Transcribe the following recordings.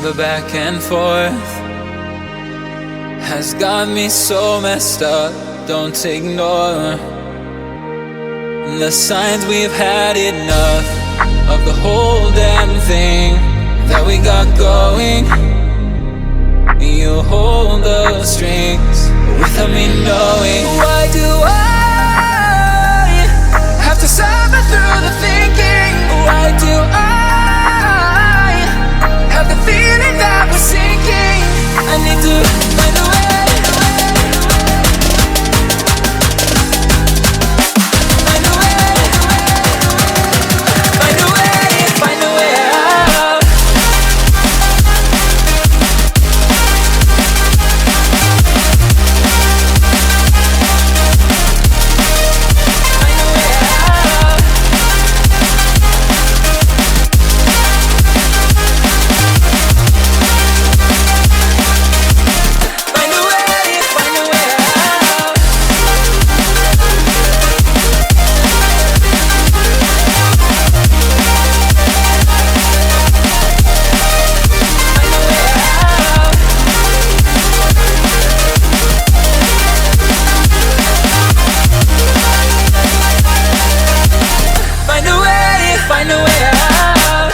The back and forth has got me so messed up. Don't ignore the signs. We've had enough of the whole damn thing that we got going. You hold the strings without me knowing. Why do I have to suffer through the thinking? Why do I have the feeling that we're sinking? I need to find a way. Find a way. Find a way. Find a way out.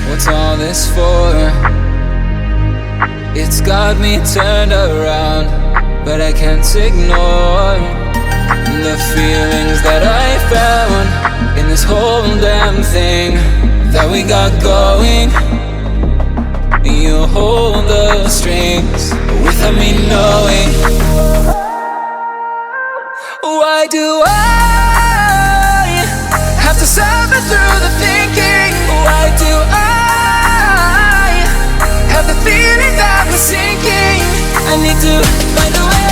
What's all this for? It's got me turned around, but I can't ignore the feelings that I found in this whole damn thing that we got going. You hold the strings without me knowing. Why do I have to suffer through the thinking? Why do I have the feeling that we're sinking? I need to find a way.